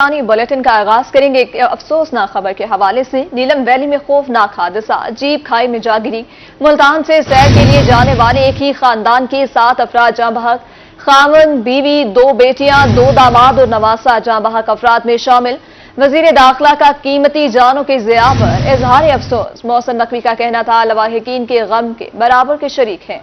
Bulletin का आगाज करेंगे एक अफसोसनाक खबर के हवाले से। नीलम वैली में खौफनाक हादसा, जीप खाई में जा गिरी। मुल्तान से सैर के लिए जाने वाले एक ही खानदान के 7 अफराद जाँ बहक। खावन, बीवी, 2 बेटियां, 2 दामाद और नवासा जाँ बहक अफराद में शामिल। वजीर दाखिला का कीमती जानों के ज़िया पर इजहार अफसोस। मोहसिन नकवी का कहना था लवाहिकीन के गम के बराबर के शरीक हैं।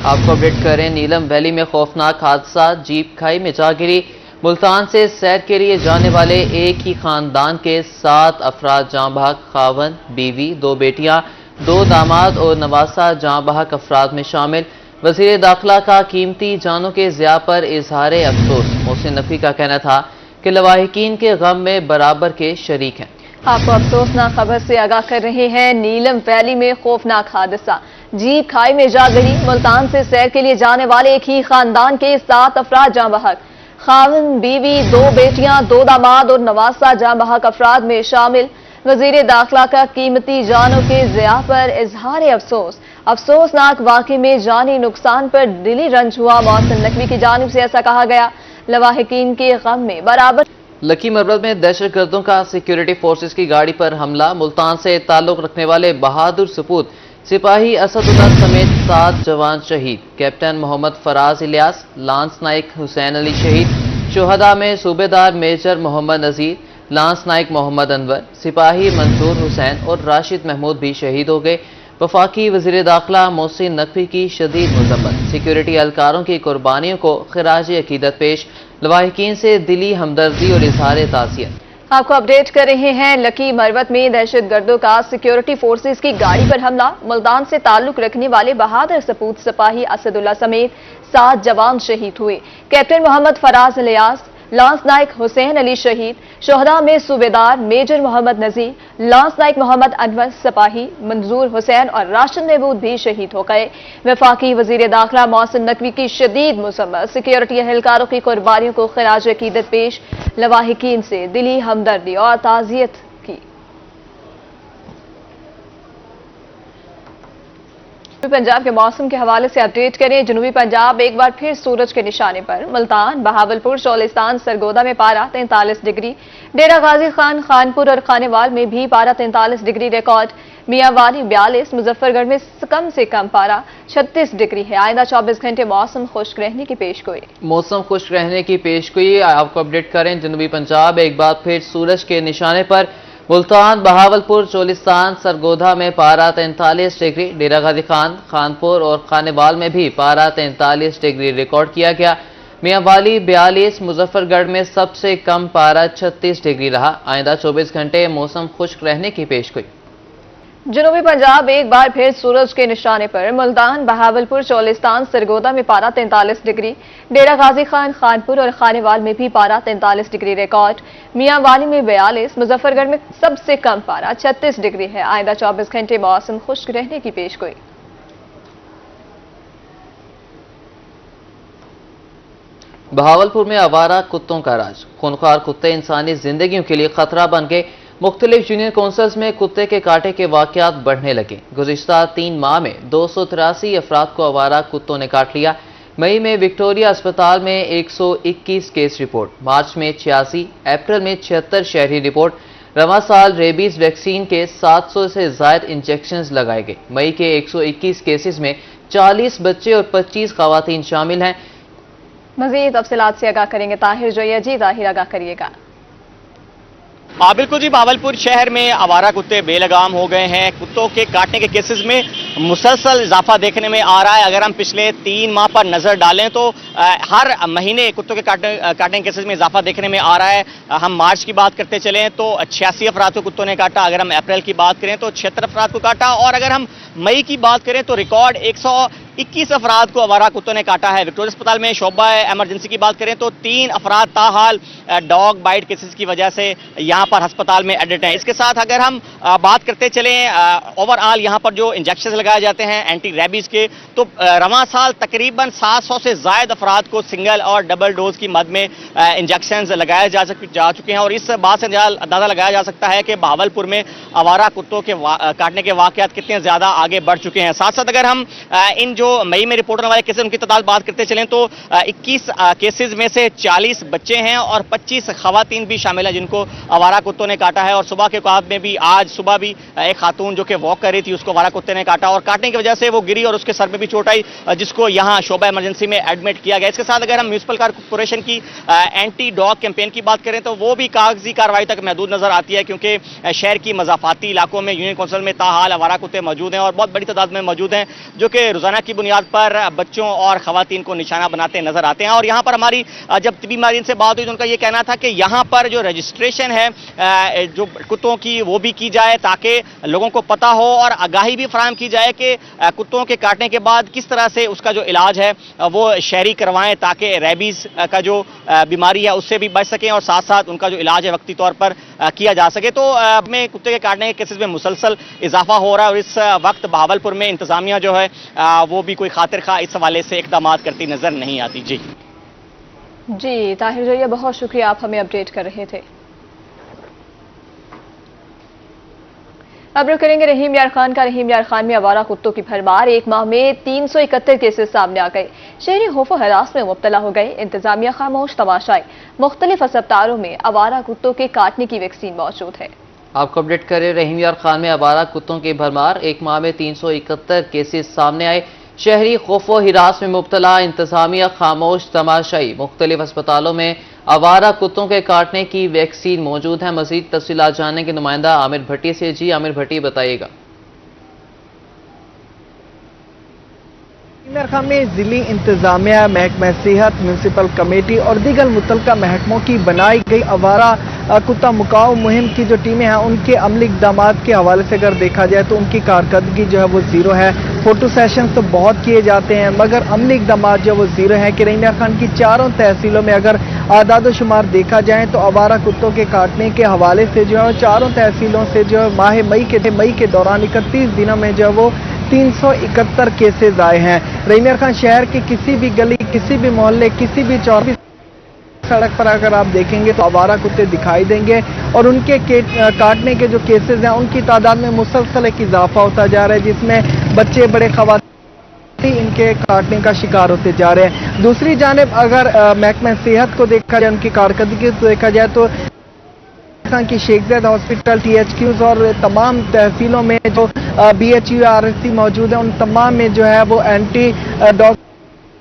आपको अपडेट करें, नीलम वैली में खौफनाक हादसा, जीप खाई में जा गिरी। मुल्तान से सैर के लिए जाने वाले एक ही खानदान के 7 अफराद जाँ बहक। खावन, बीवी, 2 बेटियां, 2 दामाद और नवासा जाँ बहक अफराद में शामिल। वजीर दाखिला का कीमती जानों के ज़िया पर इजहार अफसोस। मोहसिन नकवी का कहना था कि लवाहिकीन के गम में बराबर के शरीक हैं। आपको अफसोसनाक खबर से आगाह कर रहे हैं। नीलम वैली में खौफनाक हादसा, जीप खाई में जा गिरी। मुल्तान से सैर के लिए जाने वाले एक ही खानदान के 7 अफराद जाँ बहक। खावन, बीवी, 2 बेटियां, 2 दामाद और नवासा जाँ बहक अफराद में शामिल। वजीर दाखिला का कीमती जानों के ज़िया पर इजहार अफसोस। अफसोसनाक वाक़े में जानी नुकसान पर दिली रंज हुआ। मोहसिन नकवी की जानिब से ऐसा कहा गया, लवाहिकीन के गम में बराबर। लकी मरबत में दहशतगर्दों का सिक्योरिटी फोर्सेस की गाड़ी पर हमला। मुल्तान से ताल्लुक रखने वाले बहादुर सपूत सिपाही असदुल्लाह समेत 7 जवान शहीद। कैप्टन मोहम्मद फराज इलियास, लांस नाइक हुसैन अली शहीद। शोहदा में सूबेदार मेजर मोहम्मद नजीर, लांस नाइक मोहम्मद अनवर, सिपाही मंसूर हुसैन और राशिद महमूद भी शहीद हो गए। वफाकी वजीर दाखिला मोहसिन नकवी की शदीद मजम्मत। सिक्योरिटी एहलकारों की कुर्बानियों को खिराज अकीदत पेश। लवाहिकीन से दिली हमदर्दी और इजहार ताज़ियत। आपको अपडेट कर रहे हैं, लकी मरवत में दहशतगर्दों का सिक्योरिटी फोर्सेस की गाड़ी पर हमला। मुल्तान से ताल्लुक रखने वाले बहादुर सपूत सिपाही असदुल्लाह समेत 7 जवान शहीद हुए। कैप्टन मोहम्मद फराज इलियास, लांस नाइक हुसैन अली शहीद। शोहदा में सूबेदार मेजर मोहम्मद नजीर, लांस नाइक मोहम्मद अनवर, सिपाही मंसूर हुसैन और राशिद महमूद भी शहीद हो गए। वफाकी वजीर दाखिला मोहसिन नकवी की शदीद मजम्मत। सिक्योरिटी एहलकारों की कुर्बानियों को खिराज अकीदत पेश। लवाहिकीन से दिली हमदर्दी और ताज़ियत की। पंजाब के मौसम के हवाले से अपडेट करें। जनूबी पंजाब एक बार फिर सूरज के निशाने पर। मुल्तान, बहावलपुर, चोलिस्तान, सरगोदा में पारा 43 डिग्री। डेरा गाजी खान, खानपुर और खानेवाल में भी पारा 43 डिग्री रिकॉर्ड। मियांवाली 42, मुजफ्फरगढ़ में कम से कम पारा 36 डिग्री है। आइंदा 24 घंटे मौसम खुश्क रहने की पेशगोई। मौसम खुश्क रहने की पेशगोई आपको अपडेट करें। जनूबी पंजाब एक बार फिर सूरज के निशाने पर। मुल्तान, बहावलपुर, चोलिस्तान, सरगोधा में पारा 43 डिग्री। डेरा गाजी खान, खानपुर और खानेवाल में भी पारा 43 डिग्री रिकॉर्ड किया गया। मियांवाली 42, मुजफ्फरगढ़ में सबसे कम पारा 36 डिग्री रहा। आइंदा 24 घंटे मौसम खुश्क रहने की पेशगोई। जनूबी पंजाब एक बार फिर सूरज के निशाने पर। मुल्तान, बहावलपुर, चोलिस्तान, सरगोदा में पारा 43 डिग्री। डेरा गाजी खान, खानपुर और खानेवाल में भी पारा 43 डिग्री रिकॉर्ड। मियांवाली में 42, मुजफ्फरगढ़ में सबसे कम पारा 36 डिग्री है। आइंदा 24 घंटे मौसम खुश्क रहने की पेशगोई। बहावलपुर में आवारा कुत्तों का राज। खूनख्वार कुत्ते इंसानी जिंदगियों के लिए खतरा बन गए। मुख्तलिफ यूनियन काउंसिल्स में कुत्ते के काटे के वाकयात बढ़ने लगे। गुज़िश्ता 3 माह में 283 अफराद को आवारा कुत्तों ने काट लिया। मई में विक्टोरिया अस्पताल में 121 केस रिपोर्ट, मार्च में 86, अप्रैल में 76 शहरी रिपोर्ट। रवां साल रेबीज वैक्सीन के 700 से ज़ायद इंजेक्शन लगाए गए। मई के 121 केसेस में 40 बच्चे और 25 खवातीन शामिल हैं। मजीद तफसीलात से आगाह करेंगे ताहिर जोया जी। ताहिर, आगाह करिएगा। बिल्कुल जी, बहावलपुर शहर में आवारा कुत्ते बेलगाम हो गए हैं। कुत्तों के काटने के केसेस में मुसलसल इजाफा देखने में आ रहा है। अगर हम पिछले 3 माह पर नजर डालें तो हर महीने कुत्तों के काटने के केसेस में इजाफा देखने में आ रहा है। हम मार्च की बात करते चलें तो 86 अफराद को कुत्तों ने काटा। अगर हम अप्रैल की बात करें तो 76 अफराद को काटा। और अगर हम मई की बात करें तो रिकॉर्ड 121 अफराद को आवारा कुत्तों ने काटा है। विक्टोरिया अस्पताल में शोबा एमरजेंसी की बात करें तो 3 अफराद ताहाल डॉग बाइट केसेस की वजह से यहाँ पर अस्पताल में एडमिट हैं। इसके साथ अगर हम बात करते चलें ओवरऑल यहाँ पर जो इंजेक्शन लगाए जाते हैं एंटी रेबीज के, तो रवां साल तकरीबन 700 से ज़ायद अफराद को सिंगल और डबल डोज की मद में इंजेक्शन लगाए जा चुके हैं। और इस बात से अंदाजा लगाया जा सकता है कि बहावलपुर में आवारा कुत्तों के काटने के वाकयात कितने ज़्यादा आगे बढ़ चुके हैं। साथ साथ अगर हम इन जो मई में रिपोर्ट होने वाले केसेस उनकी तादाद बात करते चलें तो 21 केसेस में से 40 बच्चे हैं और 25 खवातीन भी शामिल हैं जिनको आवारा कुत्तों ने काटा है। और सुबह के औकात में भी, आज सुबह भी एक खातून जो कि वॉक कर रही थी उसको आवारा कुत्ते ने काटा और काटने की वजह से वो गिरी और उसके सर में भी चोट आई, जिसको यहाँ शोबा इमरजेंसी में एडमिट किया गया। इसके साथ अगर हम म्यूनिसिपल कॉर्पोरेशन की एंटी डॉग कैंपेन की बात करें तो वो भी कागजी कार्रवाई तक महदूद नजर आती है, क्योंकि शहर की मजाफाती इलाकों में यूनियन काउंसिल में ताहाल आवारा कुत्ते मौजूद हैं और बहुत बड़ी तादाद में मौजूद हैं, जो कि रोजाना की बुनियाद पर बच्चों और खवातीन को निशाना बनाते नजर आते हैं। और यहाँ पर हमारी जब तिबी मारीन से बात हुई तो उनका ये कहना था कि यहाँ पर जो रजिस्ट्रेशन है जो कुत्तों की वो भी की जाए ताकि लोगों को पता हो और आगाही भी फराहम की जाए कि कुत्तों के काटने के बाद किस तरह से उसका जो इलाज है वो शहरी करवाएं ताकि रेबीज का जो बीमारी है उससे भी बच सकें और साथ साथ उनका जो इलाज है वक्ती तौर पर किया जा सके। तो में कुत्ते के काटने के केसेस में मुसलसल इजाफा हो रहा है और इस वक्त बहावलपुर में इंतजामिया जो है वो भी कोई खातिर खा इस हवाले से इकदाम करती नजर नहीं आती। जी ताहिर जरिया, बहुत शुक्रिया, आप हमें अपडेट कर रहे थे। अब रुख करेंगे रहीम यार खान का। रहीम यार खान में आवारा कुत्तों की भरमार, एक माह में 371 केसेस सामने आ गए। शहरी खौफ और हरास में मुब्तला हो गए, इंतजामिया खामोश तमाशाई। मुख्तलिफ अस्पतालों में आवारा कुत्तों के काटने की वैक्सीन मौजूद है। आपको अपडेट करें, रहीम यार खान में आवारा कुत्तों की भरमार, एक माह में 371 केसेस सामने आए। शहरी खौफ व हिरास में मुब्तला, इंतजामिया खामोश तमाशाई। मुख्तलिफ अस्पतालों में आवारा कुत्तों के काटने की वैक्सीन मौजूद है। मजीद तफसीलात जानने के नुमाइंदा आमिर भट्टी से। जी आमिर भट्टी, बताइएगा। खान में जिली इंतजामिया, महकमा सेहत, म्यूनसिपल कमेटी और दीगर मुतल्लिका महकमों की बनाई गई आवारा कुत्ता मुकाओ मुहिम की जो टीमें हैं उनके अमली इक़दामात के हवाले से अगर देखा जाए तो उनकी कारकर्दगी जो है वो जीरो है। फोटो सेशन तो बहुत किए जाते हैं मगर अमली इक़दामात जो वो जीरो हैं। कि रहीम यार खान की चारों तहसीलों में अगर आदाद शुमार देखा जाए तो आवारा कुत्तों के काटने के हवाले से जो है चारों तहसीलों से जो है माह मई के दौरान 31 दिनों में जो है वो 371 केसेज आए हैं। रहीम यार खान शहर की किसी भी गली, किसी भी मोहल्ले, किसी भी चौक, सड़क पर अगर आप देखेंगे तो आवारा कुत्ते दिखाई देंगे और उनके काटने के जो केसेस हैं उनकी तादाद में मुसलसल एक इजाफा होता जा रहा है, जिसमें बच्चे, बड़े खवातीन इनके काटने का शिकार होते जा रहे हैं। दूसरी जानिब अगर महकमा सेहत को देखा जाए, उनकी कारकर्दगी को देखा जाए तो की शेख ज़ैद हॉस्पिटल, THQs और तमाम तहसीलों में जो BHU RSC मौजूद है उन तमाम में जो है वो एंटी डॉग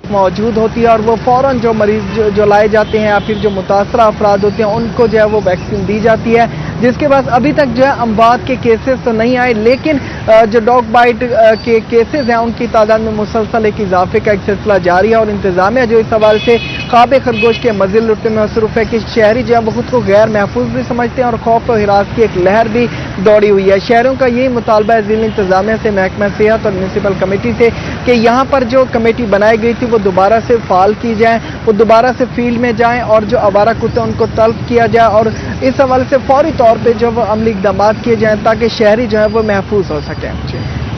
मौजूद होती है और वो फौरन जो मरीज जो लाए जाते हैं या फिर जो मुतासरा अफराद होते हैं उनको जो है वो वैक्सीन दी जाती है, जिसके बाद अभी तक जो है अमवात के केसेस तो नहीं आए, लेकिन जो डॉग बाइट के केसेस हैं उनकी तादाद में मुसलसल एक इजाफे का एक सिलसिला जारी है। और इंतजामिया जो इस हवाले से ख्वाब खरगोश के मजिल लुटने में मसरूफ है कि शहरी जो है वो खुद को गैर महफूज भी समझते हैं और खौफ और हिरास की एक लहर भी दौड़ी हुई है। शहरों का यही मुतालबा है जिला इंतजामिया से, महकमा सेहत और म्यूनसिपल कमेटी से कि यहाँ पर जो कमेटी बनाई गई थी वो दोबारा से फाल की जाए, वो दोबारा से फील्ड में जाएं और जो आवारा कुत्ते उनको तलब किया जाए और इस हवाले से फौरी तौर पे जो वो अमली इक़दाम किए जाएं ताकि शहरी जो है वो महफूज हो सके।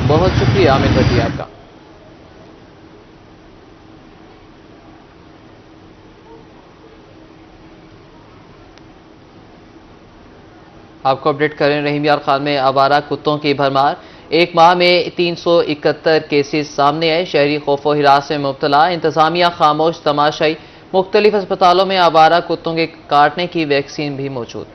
बहुत शुक्रिया आमिर भट्टी आपका। आपको अपडेट करें, रहीम यार खान में आवारा कुत्तों की भरमार, एक माह में 371 केसेस सामने आए। शहरी खौफ व हिरास में मुब्तला, इंतजामिया खामोश तमाशाई। मुख्तलिफ अस्पतालों में आवारा कुत्तों के काटने की वैक्सीन भी मौजूद।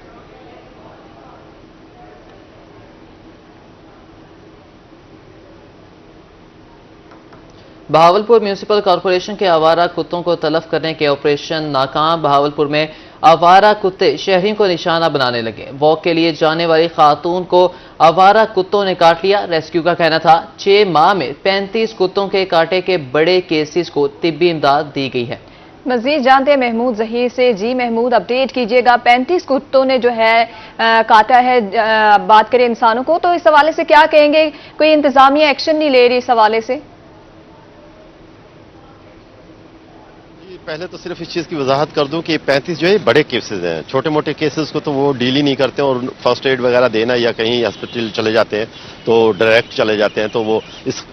बहावलपुर म्यूनिसिपल कॉर्पोरेशन के आवारा कुत्तों को तलफ करने के ऑपरेशन नाकाम। बहावलपुर में आवारा कुत्ते शहरियों को निशाना बनाने लगे। वॉक के लिए जाने वाली खातून को आवारा कुत्तों ने काट लिया। रेस्क्यू का कहना था 6 माह में 35 कुत्तों के काटे के बड़े केसेस को तिब्बी इमदाद दी गई है। मजीद जानते हैं महमूद जहीर से। जी महमूद, अपडेट कीजिएगा। 35 कुत्तों ने जो है काटा है। बात करें इंसानों को तो इस हवाले से क्या कहेंगे, कोई इंतजामिया एक्शन नहीं ले रही इस हवाले से? पहले तो सिर्फ इस चीज़ की वजाहत कर दूं कि 35 जो है बड़े केसेस हैं, छोटे मोटे केसेस को तो वो डील ही नहीं करते और फर्स्ट एड वगैरह देना या कहीं हॉस्पिटल चले जाते हैं तो डायरेक्ट चले जाते हैं, तो वो इस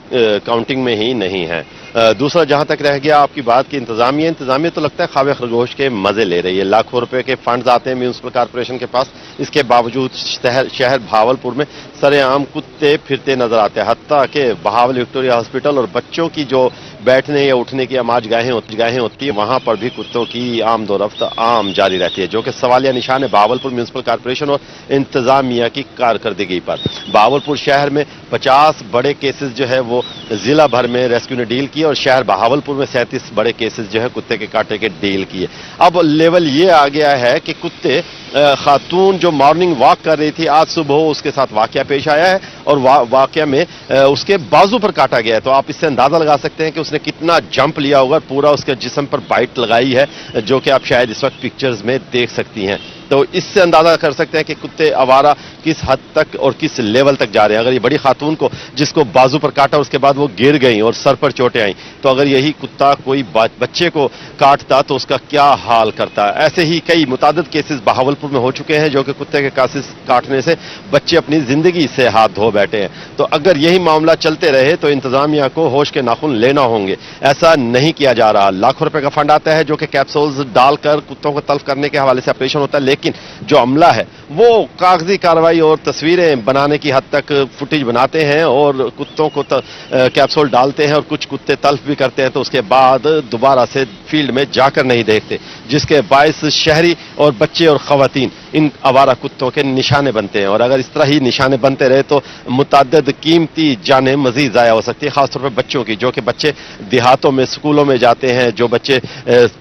काउंटिंग में ही नहीं है। दूसरा जहां तक रह गया आपकी बात की इंतजामिया तो लगता है ख्वाब खरगोश के मजे ले रही है। लाखों रुपए के फंड्स आते हैं म्यूनिसिपल कॉर्पोरेशन के पास, इसके बावजूद शहर भावलपुर में सरेआम कुत्ते फिरते नजर आते हैं। हत्ता कि बहावल विक्टोरिया हॉस्पिटल और बच्चों की जो बैठने या उठने की गाहें होती है, वहां पर भी कुत्तों की आमदोरफ्त आम जारी रहती है, जो कि सवालिया निशान है बहावलपुर म्यूनिसिपल कॉर्पोरेशन और इंतजामिया की कारकर्दगी पर। बहावलपुर शहर में 50 बड़े केसेस जो है वो जिला भर में रेस्क्यू ने डील किए और शहर बहावलपुर में 37 बड़े केसेस जो है कुत्ते के कांटे के डील किए। अब लेवल ये आ गया है कि कुत्ते खातून जो मॉर्निंग वॉक कर रही थी आज सुबह, उसके साथ वाकया पेश आया है और वाकया में उसके बाजू पर काटा गया है। तो आप इससे अंदाजा लगा सकते हैं कि उसने कितना जंप लिया होगा, पूरा उसके जिस्म पर बाइट लगाई है, जो कि आप शायद इस वक्त पिक्चर्स में देख सकती हैं। तो इससे अंदाजा कर सकते हैं कि कुत्ते आवारा किस हद तक और किस लेवल तक जा रहे हैं। अगर ये बड़ी खातून को जिसको बाजू पर काटा उसके बाद वो गिर गई और सर पर चोटें आई, तो अगर यही कुत्ता कोई बच्चे को काटता तो उसका क्या हाल करता। ऐसे ही कई मुतादिद केसेस बहावलपुर में हो चुके हैं, जो कि कुत्ते के काटने से बच्चे अपनी जिंदगी से हाथ धो बैठे हैं। तो अगर यही मामला चलते रहे तो इंतजामिया को होश के नाखून लेना होंगे। ऐसा नहीं किया जा रहा। लाखों रुपए का फंड आता है जो कि कैप्सूल्स डालकर कुत्तों को तल्फ करने के हवाले से ऑपरेशन होता है, लेकिन जो अमला है वो कागजी कार्रवाई और तस्वीरें बनाने की हद तक फुटेज बनाते हैं और कुत्तों को कैप्सूल डालते हैं और कुछ कुत्ते तल्फ भी करते हैं, तो उसके बाद दोबारा से फील्ड में जाकर नहीं देखते, जिसके बायस शहरी और बच्चे और खवातीन इन आवारा कुत्तों के निशाने बनते हैं। और अगर इस तरह ही निशाने बनते रहे तो मुतअद्दिद कीमती जानें मजीद ज़ाया हो सकती है, खासतौर पर बच्चों की, जो कि बच्चे देहातों में स्कूलों में जाते हैं, जो बच्चे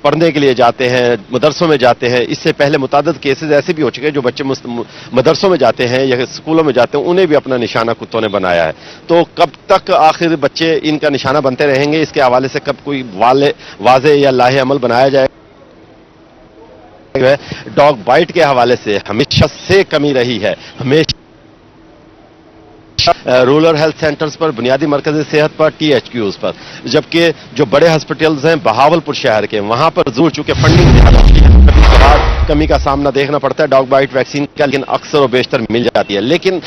पढ़ने के लिए जाते हैं, मदरसों में जाते हैं। इससे पहले मुतअद्दिद केसेस ऐसे भी हो चुके हैं जो बच्चे मदरसों में जाते हैं या स्कूलों में जाते हैं, उन्हें भी अपना निशाना कुत्तों ने बनाया है। तो कब तक आखिर बच्चे इनका निशाना बनते रहेंगे, इसके हवाले से कब कोई वाज़े या लाहे अमल बनाया जाए। डॉग बाइट के हवाले से हमेशा से कमी रही है, हमेशा रूरल हेल्थ सेंटर्स पर, बुनियादी मरकज़ी सेहत पर, THQs पर, जबकि जो बड़े हॉस्पिटल्स हैं बहावलपुर शहर के, वहां पर जरूर चूंकि फंडिंग ज्यादा होती है, कमी का सामना देखना पड़ता है डॉग बाइट वैक्सीन का, लेकिन अक्सर और बेशतर मिल जाती है। लेकिन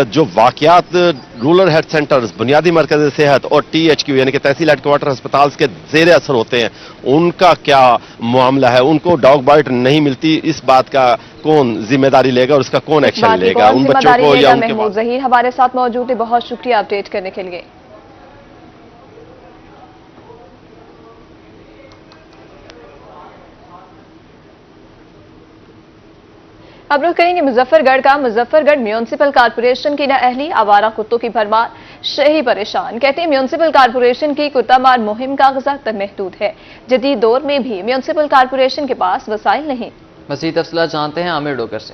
जो वाकयात रूरल हेल्थ सेंटर्स, बुनियादी मरकज़ी सेहत और THQ यानी कि तहसील हेडक्वार्टर अस्पताल के जेर असर होते हैं, उनका क्या मामला है? उनको डॉग बाइट नहीं मिलती, इस बात का कौन जिम्मेदारी लेगा और उसका कौन एक्शन लेगा? उन बच्चों को या उनके महमूद ज़हीर हमारे साथ मौजूद है, बहुत शुक्रिया अपडेट करने के लिए। अब रुख करेंगे मुजफ्फरगढ़ का। मुजफ्फरगढ़ म्यूनिसिपल कॉर्पोरेशन की नाअहली, आवारा कुत्तों की भरमार, शहरी परेशान। कहते हैं म्यूनिसिपल कॉर्पोरेशन की कुत्ता मार मुहिम का कागजात तक महदूद है। जदीद दौर में भी म्यूनिसिपल कॉर्पोरेशन के पास वसाइल नहीं। मज़ीद तफसीलात जानते हैं आमिर डोकर से।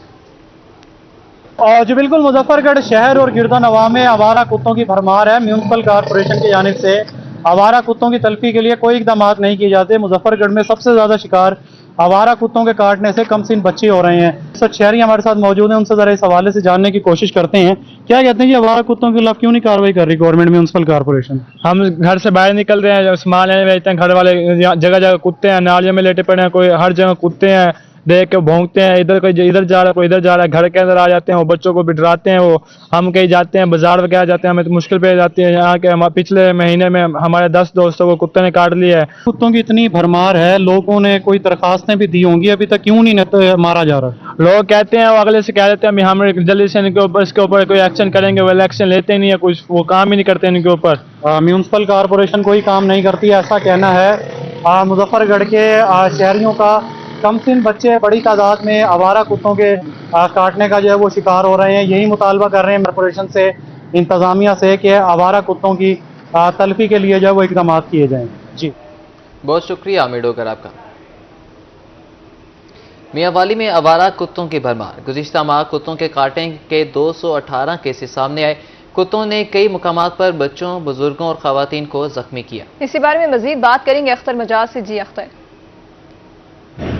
और जी बिल्कुल, मुजफ्फरगढ़ शहर और गिरदा नवाह में आवारा कुत्तों की भरमार है। म्यूनिसिपल कॉर्पोरेशन की जानिब से आवारा कुत्तों की तल्फी के लिए कोई इकदाम नहीं किए जाते। मुजफ्फरगढ़ में सबसे ज्यादा शिकार आवारा कुत्तों के काटने से कमसिन बच्चे हो रहे हैं। सब शहरी हमारे साथ मौजूद हैं, उनसे जरा इस हवाले से जानने की कोशिश करते हैं। क्या कहते हैं जी, आवारा कुत्तों के खिलाफ क्यों नहीं कार्रवाई कर रही गवर्नमेंट म्यूनिसिपल कॉर्पोरेशन? हम घर से बाहर निकल रहे हैं, सामान लेने भेजते हैं, घर वाले जगह जगह कुत्ते हैं, नालियों में लेटे पड़े हैं, कोई हर जगह कुत्ते हैं, देख के भौंकते हैं। इधर कोई इधर जा रहा है, कोई इधर जा रहा है, घर के अंदर आ जाते हैं, वो बच्चों को भी डराते हैं। वो हम कहीं जाते हैं, बाजार वगैरह जाते हैं, हमें तो मुश्किल पे जाती है। यहाँ के पिछले महीने में हमारे 10 दोस्तों को कुत्ते ने काट लिया है। कुत्तों की इतनी भरमार है, लोगों ने कोई दरखास्तें भी दी होंगी, अभी तक क्यों नहीं मारा जा रहा? लोग कहते हैं, वो अगले से कह देते हैं हम जल्दी से इसके ऊपर कोई एक्शन करेंगे, वो एक्शन लेते नहीं है, कुछ वो काम ही नहीं करते इनके ऊपर। म्यूनिसिपल कॉर्पोरेशन कोई काम नहीं करती, ऐसा कहना है मुजफ्फरगढ़ के शहरियों का। कमसिन बच्चे बड़ी तादाद में आवारा कुत्तों के काटने का जो है वो शिकार हो रहे हैं। यही मुतालबा कर रहे हैं कॉर्पोरेशन से, इंतजामिया से, कि आवारा कुत्तों की तल्फी के लिए जो है वो इकदाम किए जाएं। जी बहुत शुक्रिया आमिर डोकर आपका। मियांवाली में आवारा कुत्तों की भरमार। गुज़िश्ता माह कुत्तों के काटने के 218 केसेस सामने आए। कुत्तों ने कई मुकामात पर बच्चों, बुजुर्गों और खवातीन को जख्मी किया। इसी बारे में मजीद बात करेंगे अख्तर मजाज से। जी अख्तर।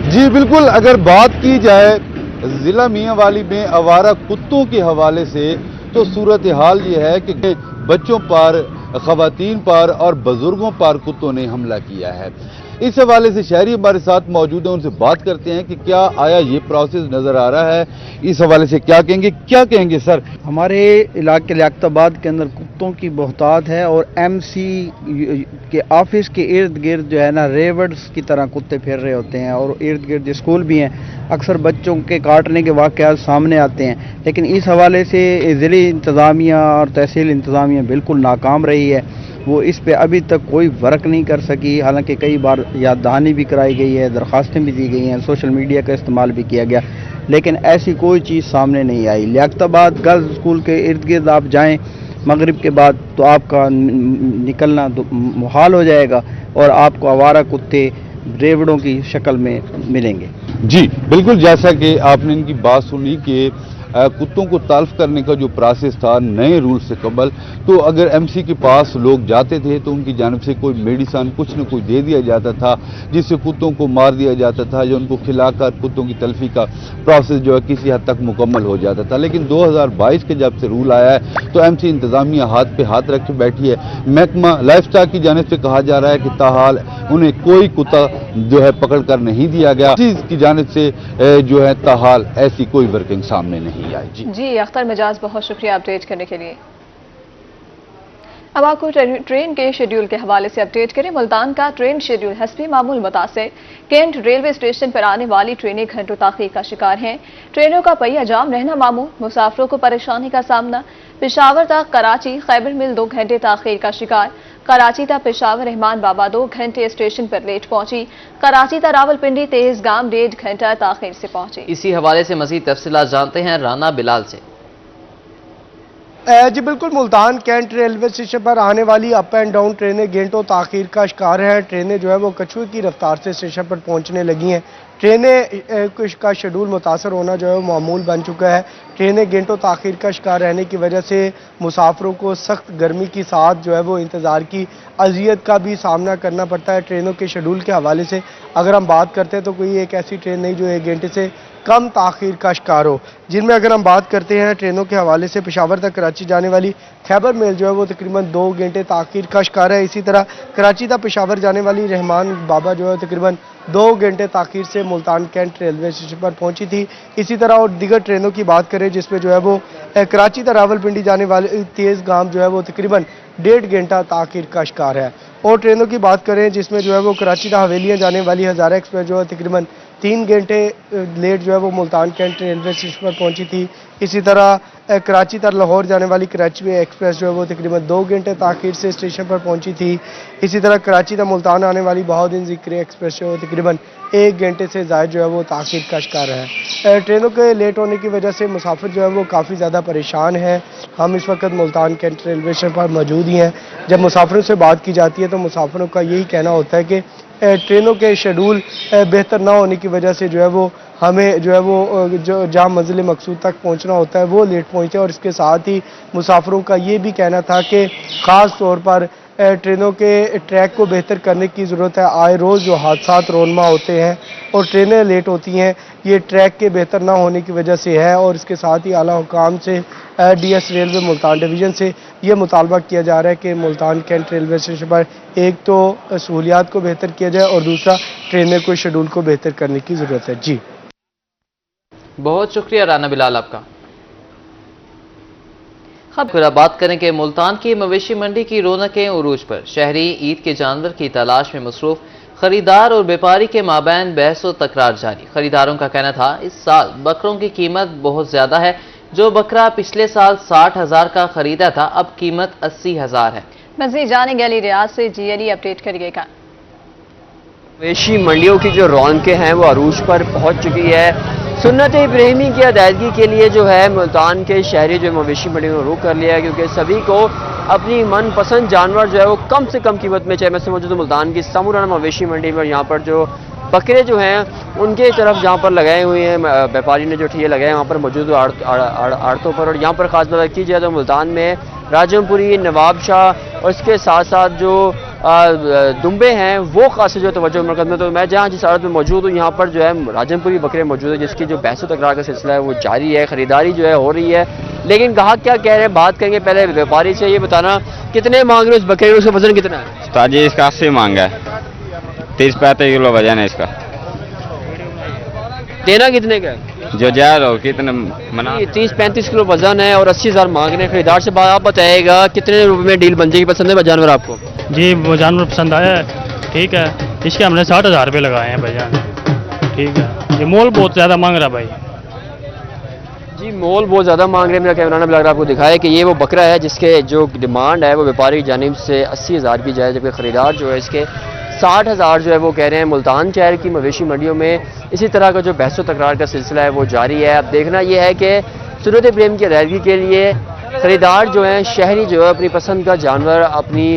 जी बिल्कुल, अगर बात की जाए जिला मियांवाली में आवारा कुत्तों के हवाले से तो सूरत हाल ये है कि बच्चों पर, खवातीन पर और बुजुर्गों पर कुत्तों ने हमला किया है। इस हवाले से शहरी हमारे साथ मौजूद हैं, उनसे बात करते हैं कि क्या आया ये प्रोसेस नजर आ रहा है, इस हवाले से क्या कहेंगे सर? हमारे इलाके लियाकताबाद के अंदर कुत्तों की बहुतात है और एमसी के ऑफिस के इर्द गिर्द जो है ना रेवड्स की तरह कुत्ते फिर रहे होते हैं और इर्द गिर्द स्कूल भी हैं, अक्सर बच्चों के काटने के वाक़यात सामने आते हैं। लेकिन इस हवाले से ज़िली इंतज़ामिया और तहसील इंतज़ामिया बिल्कुल नाकाम रही है, वो इस पे अभी तक कोई वर्क नहीं कर सकी। हालांकि कई बार याद दहानी भी कराई गई है, दरख्वास्तें भी दी गई हैं, सोशल मीडिया का इस्तेमाल भी किया गया, लेकिन ऐसी कोई चीज़ सामने नहीं आई। लियाकताबाद गर्ल्स स्कूल के इर्द गिर्द आप जाएँ मगरिब के बाद तो आपका निकलना मुहाल हो जाएगा और आपको आवारा कुत्ते रेवड़ों की शक्ल में मिलेंगे। जी बिल्कुल, जैसा कि आपने इनकी बात सुनी कि कुत्तों को तल्फ करने का जो प्रोसेस था नए रूल से कबल, तो अगर एमसी के पास लोग जाते थे तो उनकी जानिब से कोई मेडिसन कुछ न कुछ दे दिया जाता था जिससे कुत्तों को मार दिया जाता था या उनको खिलाकर कुत्तों की तल्फी का प्रोसेस जो है किसी हद तक मुकम्मल हो जाता था। लेकिन 2022 के जब से रूल आया है तो एमसी इंतजामिया हाथ पे हाथ रख के बैठी है। महकमा लाइफ स्टाइल की जानिब से कहा जा रहा है कि ताहाल उन्हें कोई कुत्ता जो है पकड़ कर नहीं दिया गया, की जानिब से जो है ताहाल ऐसी कोई वर्किंग सामने नहीं। जी अख्तर मिजाज, बहुत शुक्रिया अपडेट करने के लिए। अब आपको ट्रेन के शेड्यूल के हवाले से अपडेट करें। मुल्तान का ट्रेन शेड्यूल हस्बी मामूल मुतासिर। कैंट रेलवे स्टेशन पर आने वाली ट्रेनें घंटों ताखीर का शिकार हैं। ट्रेनों का पहिया जाम रहना मामूल, मुसाफिरों को परेशानी का सामना। पेशावर तक कराची खैबर मिल 2 घंटे ताखीर का शिकार। कराची तक पेशावर रहमान बाबा 2 घंटे स्टेशन पर लेट पहुंची। कराची तक रावलपिंडी तेज गाम 1.5 घंटा ताखीर से पहुंची। इसी हवाले से मजीद तफसीलात जानते हैं राना बिलाल से। जी बिल्कुल, मुल्तान कैंट रेलवे स्टेशन पर आने वाली अप एंड डाउन ट्रेनें घंटों ताखीर का शिकार हैं। ट्रेनें जो है वो कछुए की रफ्तार से स्टेशन पर पहुंचने लगी हैं। ट्रेनें का शेड्यूल मुतासर होना जो है वो मामूल बन चुका है। ट्रेनें घंटों ताखीर का शिकार रहने की वजह से मुसाफिरों को सख्त गर्मी के साथ जो है वो इंतज़ार की अजियत का भी सामना करना पड़ता है। ट्रेनों के शेड्यूल के हवाले से अगर हम बात करते हैं तो कोई एक ऐसी ट्रेन नहीं जो 1 घंटे से कम ताखीर का शिकार हो। जिनमें अगर हम बात करते हैं ट्रेनों के हवाले से, पेशावर तक कराची जाने वाली खैबर मेल जो है वो तकरीबन 2 घंटे ताखीर का शिकार है। इसी तरह कराची तक पेशावर जाने वाली रहमान बाबा जो है तकरीबन 2 घंटे ताखीर से मुल्तान कैंट रेलवे स्टेशन पर पहुंची थी। इसी तरह और दीगर ट्रेनों की बात करें जिसमें जो है वो कराची तक रावलपिंडी जाने वाली तेज़ गाम जो है वो तकरीबन 1.5 घंटा ताखीर का शिकार है। और ट्रेनों की बात करें जिसमें जो है वो कराची तक हवेलियाँ जाने वाली हज़ारा एक्सप्रेस जो है तकरीबन 3 घंटे लेट जो है वो मुल्तान कैंट रेलवे स्टेशन पर पहुंची थी। इसी तरह कराची तक लाहौर जाने वाली कराची एक्सप्रेस जो है वो तकरीबन 2 घंटे ताखीर से स्टेशन पर पहुंची थी। इसी तरह कराची तक मुल्तान आने वाली बहाउद्दीन ज़िक्री एक्सप्रेस जो है तकरीबन 1 घंटे से ज़ायद जो है वो ताखीर का शिकार है। ट्रेनों के लेट होने की वजह से मुसाफिर जो है वो काफ़ी ज़्यादा परेशान है। हम इस वक्त मुल्तान कैंट रेलवे स्टेशन पर मौजूद ही हैं। जब मुसाफिरों से बात की जाती है तो मुसाफिरों का यही कहना होता है कि ट्रेनों के शेड्यूल बेहतर ना होने की वजह से जो है वो हमें जो है वो जो जहाँ मंजिल मकसूद तक पहुँचना होता है वो लेट पहुँचते हैं। और इसके साथ ही मुसाफिरों का ये भी कहना था कि ख़ास तौर पर ट्रेनों के ट्रैक को बेहतर करने की ज़रूरत है। आए रोज़ जो हादसात रोनमा होते हैं और ट्रेनें लेट होती हैं, ये ट्रैक के बेहतर ना होने की वजह से है। और इसके साथ ही आला हुकाम से डीएस रेलवे मुल्तान डिवीज़न से ये मुतालबा किया जा रहा है कि मुल्तान कैंट रेलवे स्टेशन पर एक तो सहूलियात को बेहतर किया जाए और दूसरा ट्रेनें को शेड्यूल को बेहतर करने की ज़रूरत है। जी बहुत शुक्रिया राना बिलाल आपका। फिर बात करें कि मुल्तान की मवेशी मंडी की रौनकें उरूज पर। शहरी ईद के जानवर की तलाश में मसरूफ, खरीदार और व्यापारी के माबैन बहस व तकरार जारी। खरीदारों का कहना था इस साल बकरों की कीमत बहुत ज्यादा है। जो बकरा पिछले साल 60,000 का खरीदा था अब कीमत 80,000 है। मज़ीद जानेंगे अली रियाज से। जी अपडेट करिएगा। मवेशी मंडियों की जो रौनकें हैं वो अरूज पर पहुंच चुकी है। सुन्नत इब्राहिमी की अदायगी के लिए जो है मुल्तान के शहरी जो मवेशी मंडी में रुख कर लिया है, क्योंकि सभी को अपनी मनपसंद जानवर जो है वो कम से कम कीमत में, चाहे मैं मौजूद हूँ मुल्तान की सामुराना मवेशी मंडी में, यहाँ पर जो बकरे जो हैं उनके तरफ जहाँ पर लगाए हुए हैं व्यापारी ने जो ठिये लगाए हैं वहाँ पर मौजूद आड़तों पर। और यहाँ पर खास बात की जाए तो मुल्तान में राजमपुरी, नवाब शाह और इसके साथ साथ जो दुम्बे हैं वो खास जो तवज्जो मरकज़ में। तो मैं जहाँ जिस आड़त में मौजूद हूँ यहाँ पर जो है राजमपुरी बकरे मौजूद है जिसकी जो बहस तकरार का सिलसिला है वो जारी है। ख़रीदारी जो है हो रही है, लेकिन ग्राहक क्या कह रहे हैं बात करेंगे। पहले व्यापारी से ये बताना कितने मांग रहे हो इस बकरे, उसका वजन कितना है? ताजी इसका 80 मांगा है। 30-35 किलो वजन है इसका। देना कितने का है? जो जा रहा हो कितने मना 30-35 किलो वजन है और 80,000 मांग रहे हैं खरीदार से। आप बताएगा कितने रुपए में डील बन जाएगी? पसंद है जानवर आपको? जी वो जानवर पसंद आया है, ठीक है। इसके हमने 60,000 रुपये लगाए हैं भाईजान, ठीक है। ये मोल बहुत ज़्यादा मांग रहा भाई। जी मोल बहुत ज़्यादा मांग रहे हैं। मेरा कैमराना ब्लॉगर आपको दिखाया कि ये वो बकरा है जिसके जो डिमांड है वो व्यापारी की जानिब से 80,000 की जाए, जबकि ख़रीदार जो है इसके 60,000 जो है वो कह रहे हैं। मुल्तान शहर की मवेशी मंडियों में इसी तरह का जो बहस व तकरार का सिलसिला है वो जारी है। अब देखना ये है कि सुन्नत प्रेम की अदायगी के लिए ख़रीदार जो हैं शहरी जो है अपनी पसंद का जानवर अपनी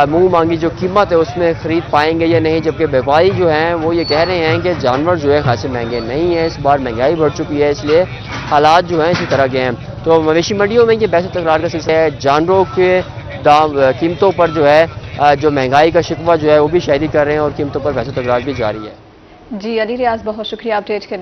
मुंह मांगी जो कीमत है उसमें ख़रीद पाएंगे या नहीं, जबकि व्यापारी जो हैं वो ये कह रहे हैं कि जानवर जो है खासे महंगे नहीं हैं। इस बार महंगाई बढ़ चुकी है, इसलिए हालात जो हैं इसी तरह के हैं। तो मवेशी मंडियों में ये बहस व तकरार का सिलसिला है। जानवरों के दाम कीमतों पर जो है जो महंगाई का शिकवा जो है वो भी शहरी कर रहे हैं और कीमतों पर बहस व तकरार भी जारी है। जी अली रियाज, बहुत शुक्रिया अपडेट करने